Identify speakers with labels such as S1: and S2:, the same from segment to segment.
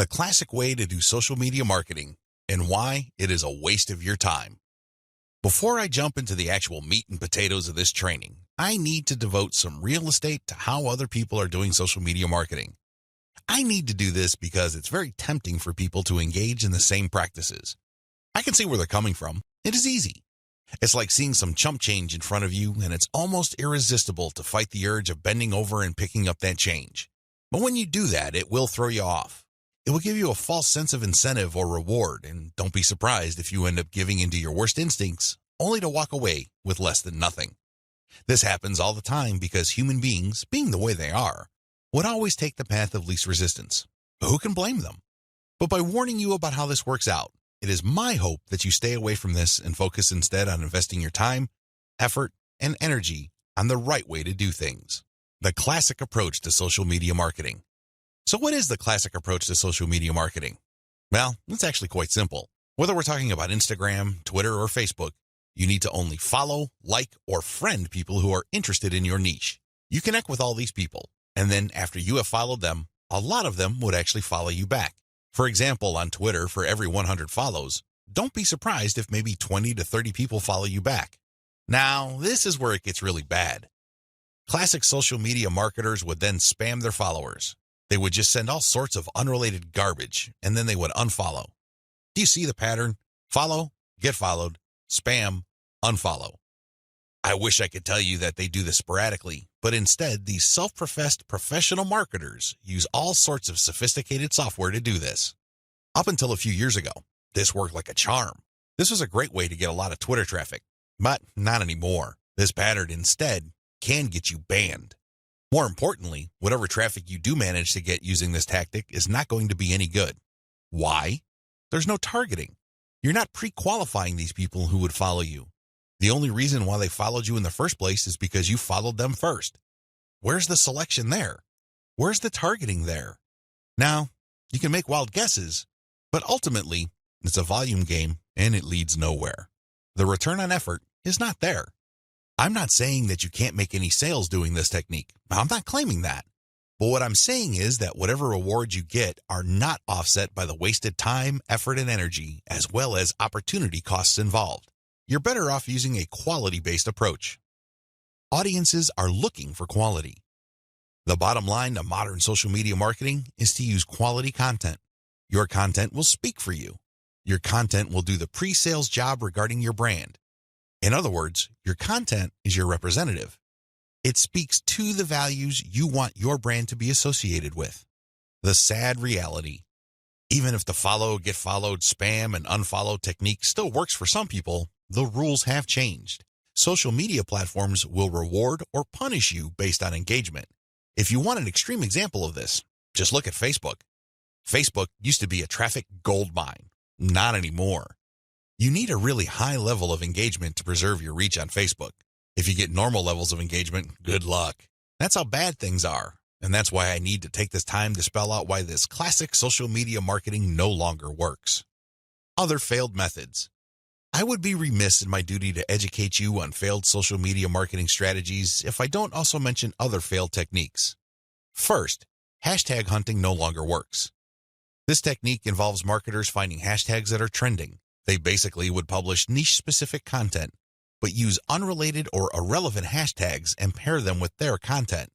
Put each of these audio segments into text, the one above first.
S1: The classic way to do social media marketing and why it is a waste of your time. Before I jump into the actual meat and potatoes of this training, I need to devote some real estate to how other people are doing social media marketing. I need to do this because it's very tempting for people to engage in the same practices. I can see where they're coming from. It is easy. It's like seeing some chump change in front of you, and it's almost irresistible to fight the urge of bending over and picking up that change. But when you do that, it will throw you off. It will give you a false sense of incentive or reward, and don't be surprised if you end up giving into your worst instincts, only to walk away with less than nothing. This happens all the time because human beings, being the way they are, would always take the path of least resistance. But who can blame them? But by warning you about how this works out, it is my hope that you stay away from this and focus instead on investing your time, effort, and energy on the right way to do things. The classic approach to social media marketing. So what is the classic approach to social media marketing? Well, it's actually quite simple. Whether we're talking about Instagram, Twitter, or Facebook, you need to only follow, like, or friend people who are interested in your niche. You connect with all these people, and then after you have followed them, a lot of them would actually follow you back. For example, on Twitter, for every 100 follows, don't be surprised if maybe 20 to 30 people follow you back. Now, this is where it gets really bad. Classic social media marketers would then spam their followers. They would just send all sorts of unrelated garbage, and then they would unfollow. Do you see the pattern? Follow, get followed, spam, unfollow. I wish I could tell you that they do this sporadically, but instead, these self-professed professional marketers use all sorts of sophisticated software to do this. Up until a few years ago, this worked like a charm. This was a great way to get a lot of Twitter traffic, but not anymore. This pattern instead can get you banned. More importantly, whatever traffic you do manage to get using this tactic is not going to be any good. Why? There's no targeting. You're not pre-qualifying these people who would follow you. The only reason why they followed you in the first place is because you followed them first. Where's the selection there? Where's the targeting there? Now, you can make wild guesses, but ultimately, it's a volume game and it leads nowhere. The return on effort is not there. I'm not saying that you can't make any sales doing this technique. I'm not claiming that. But what I'm saying is that whatever rewards you get are not offset by the wasted time, effort, and energy, as well as opportunity costs involved. You're better off using a quality-based approach. Audiences are looking for quality. The bottom line to modern social media marketing is to use quality content. Your content will speak for you. Your content will do the pre-sales job regarding your brand. In other words, your content is your representative. It speaks to the values you want your brand to be associated with. The sad reality, even if the follow, get followed, spam, and unfollow technique still works for some people, the rules have changed. Social media platforms will reward or punish you based on engagement. If you want an extreme example of this, just look at Facebook. Facebook used to be a traffic goldmine. Not anymore. You need a really high level of engagement to preserve your reach on Facebook. If you get normal levels of engagement, good luck. That's how bad things are, and that's why I need to take this time to spell out why this classic social media marketing no longer works. Other failed methods. I would be remiss in my duty to educate you on failed social media marketing strategies if I don't also mention other failed techniques. First, hashtag hunting no longer works. This technique involves marketers finding hashtags that are trending. They basically would publish niche-specific content, but use unrelated or irrelevant hashtags and pair them with their content.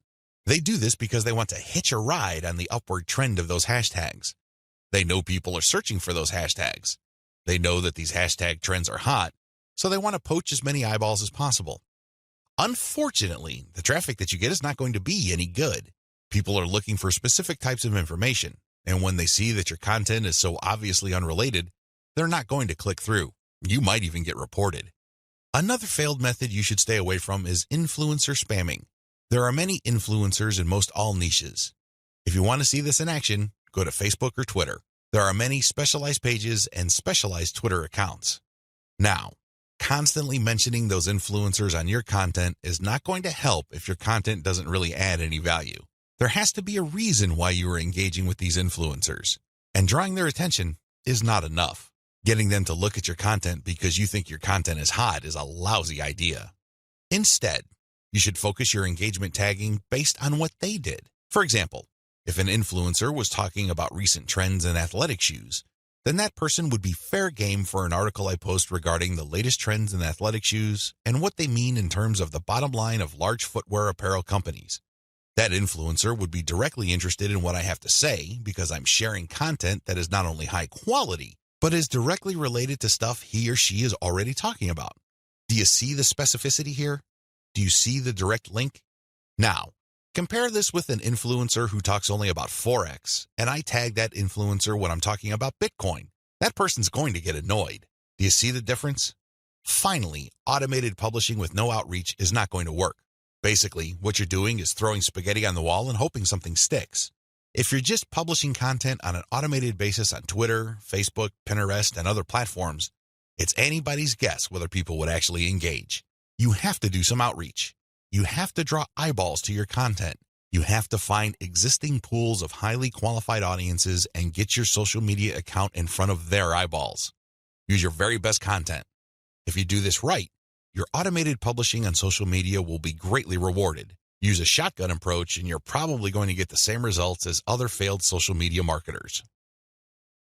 S1: They do this because they want to hitch a ride on the upward trend of those hashtags. They know people are searching for those hashtags. They know that these hashtag trends are hot, so they want to poach as many eyeballs as possible. Unfortunately, the traffic that you get is not going to be any good. People are looking for specific types of information, and when they see that your content is so obviously unrelated, they're not going to click through. You might even get reported. Another failed method you should stay away from is influencer spamming. There are many influencers in most all niches. If you want to see this in action, go to Facebook or Twitter. There are many specialized pages and specialized Twitter accounts. Now, constantly mentioning those influencers on your content is not going to help if your content doesn't really add any value. There has to be a reason why you are engaging with these influencers, and drawing their attention is not enough. Getting them to look at your content because you think your content is hot is a lousy idea. Instead, you should focus your engagement tagging based on what they did. For example, If an influencer was talking about recent trends in athletic shoes, then that person would be fair game for an article I post regarding the latest trends in athletic shoes and what they mean in terms of the bottom line of large footwear apparel companies. That influencer would be directly interested in what I have to say because I'm sharing content that is not only high quality, but is directly related to stuff he or she is already talking about. Do you see the specificity here? Do you see the direct link? Now, compare this with an influencer who talks only about Forex, and I tag that influencer when I'm talking about Bitcoin. That person's going to get annoyed. Do you see the difference? Finally, automated publishing with no outreach is not going to work. Basically, what you're doing is throwing spaghetti on the wall and hoping something sticks. If you're just publishing content on an automated basis on Twitter, Facebook, Pinterest, and other platforms, it's anybody's guess whether people would actually engage. You have to do some outreach. You have to draw eyeballs to your content. You have to find existing pools of highly qualified audiences and get your social media account in front of their eyeballs. Use your very best content. If you do this right, your automated publishing on social media will be greatly rewarded. Use a shotgun approach and you're probably going to get the same results as other failed social media marketers.